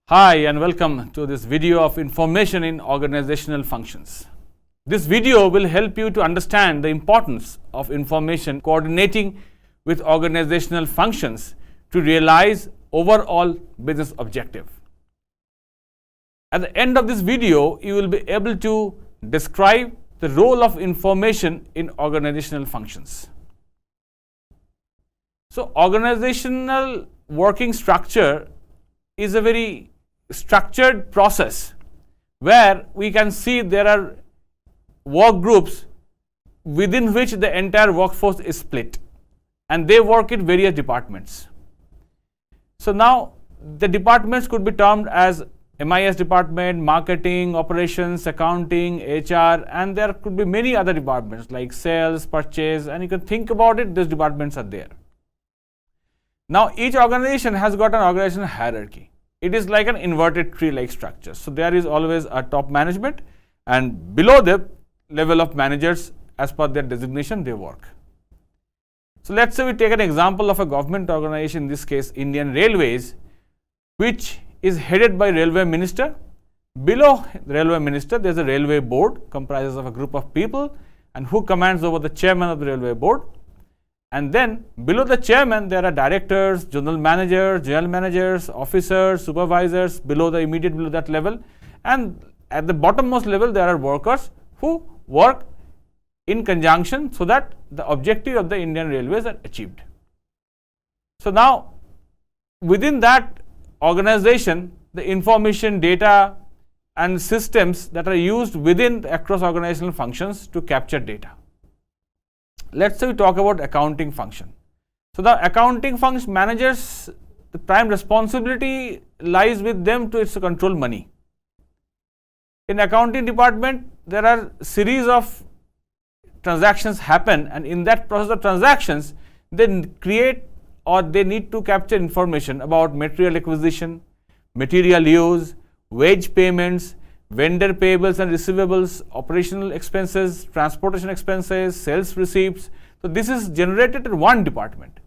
Hi and welcome to this video of information in organizational functions. This video will help you to understand the importance of information coordinating with organizational functions to realize overall business objective. At the end of this video, you will be able to describe the role of information in organizational functions. So, organizational working structure is a very structured process where we can see there are work groups within which the entire workforce is split and they work in various departments. So now the departments could be termed as MIS department, marketing, operations, accounting, HR, and there could be many other departments like sales, purchase, and you can think about it, these departments are there. Now each organization has got an organizational hierarchy. It is like an inverted tree-like structure. So there is always a top management and below the level of managers as per their designation they work. So let's say we take an example of a government organization, in this case Indian Railways, which is headed by Railway Minister. Below the Railway Minister there is a Railway Board comprises of a group of people and who commands over the chairman of the Railway Board. And then below the chairman there are directors, general managers, officers, supervisors below that level, and at the bottommost level there are workers who work in conjunction so that the objective of the Indian Railways are achieved. So now within that organization the information, data and systems that are used within across organizational functions to capture data. Let's say we talk about accounting function. So the accounting function managers, the prime responsibility lies with them to control money. In accounting department, there are series of transactions happen, and in that process of transactions, they create or they need to capture information about material acquisition, material use, wage payments, vendor payables and receivables, operational expenses, transportation expenses, sales receipts. So this is generated in one department.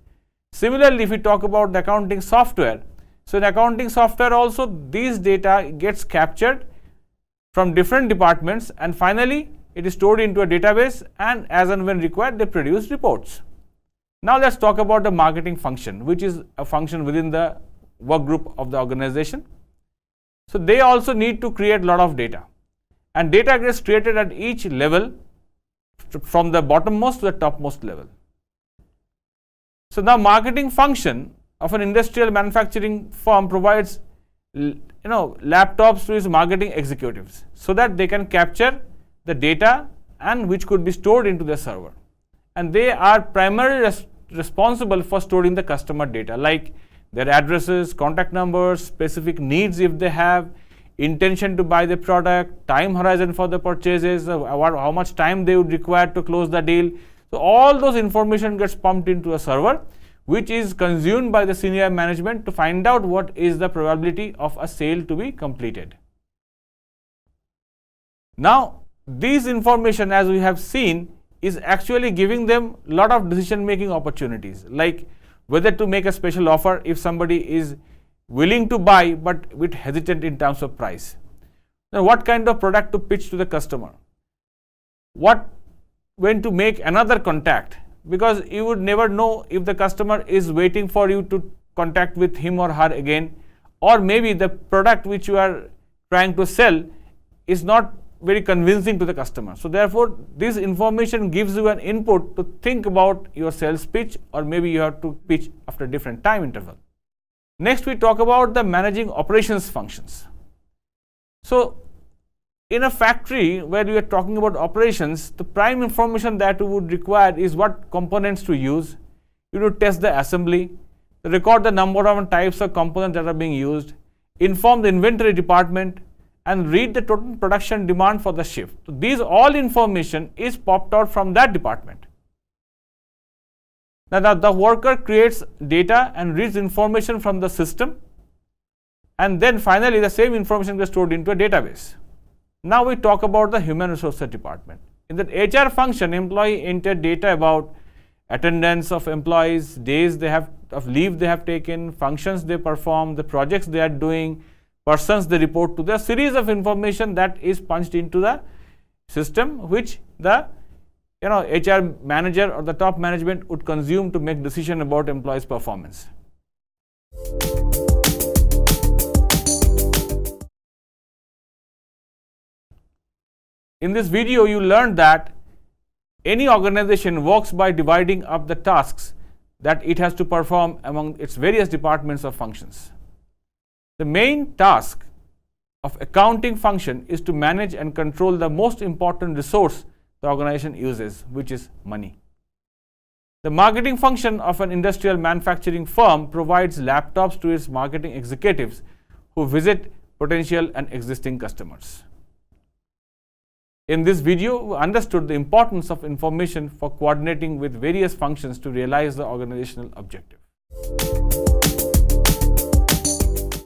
Similarly, if we talk about the accounting software, so in accounting software also these data gets captured from different departments and finally it is stored into a database and as and when required they produce reports. Now let's talk about the marketing function, which is a function within the work group of the organization. So they also need to create a lot of data and data gets created at each level from the bottommost to the topmost level. So now marketing function of an industrial manufacturing firm provides laptops to its marketing executives so that they can capture the data and which could be stored into the server, and they are primarily responsible for storing the customer data like their addresses, contact numbers, specific needs if they have, intention to buy the product, time horizon for the purchases, how much time they would require to close the deal. So all those information gets pumped into a server which is consumed by the senior management to find out what is the probability of a sale to be completed. Now this information, as we have seen, is actually giving them a lot of decision making opportunities, like whether to make a special offer if somebody is willing to buy but a bit hesitant in terms of price. Now what kind of product to pitch to the customer, when to make another contact, because you would never know if the customer is waiting for you to contact with him or her again, or maybe the product which you are trying to sell is not very convincing to the customer. So therefore this information gives you an input to think about your sales pitch, or maybe you have to pitch after different time interval. Next we talk about the managing operations functions. So in a factory where we are talking about operations, the prime information that you would require is what components to use. You need to test the assembly, record the number of types of components that are being used, inform the inventory department, and read the total production demand for the shift. So these all information is popped out from that department. Now the worker creates data and reads information from the system, and then finally the same information gets stored into a database. Now we talk about the human resources department. In the HR function, employee enter data about attendance of employees, days they have of leave they have taken, functions they perform, the projects they are doing, persons they report to. There are series of information that is punched into the system, which the HR manager or the top management would consume to make decision about employees' performance. In this video, you learned that any organization works by dividing up the tasks that it has to perform among its various departments or functions. The main task of accounting function is to manage and control the most important resource the organization uses, which is money. The marketing function of an industrial manufacturing firm provides laptops to its marketing executives who visit potential and existing customers. In this video, we understood the importance of information for coordinating with various functions to realize the organizational objective.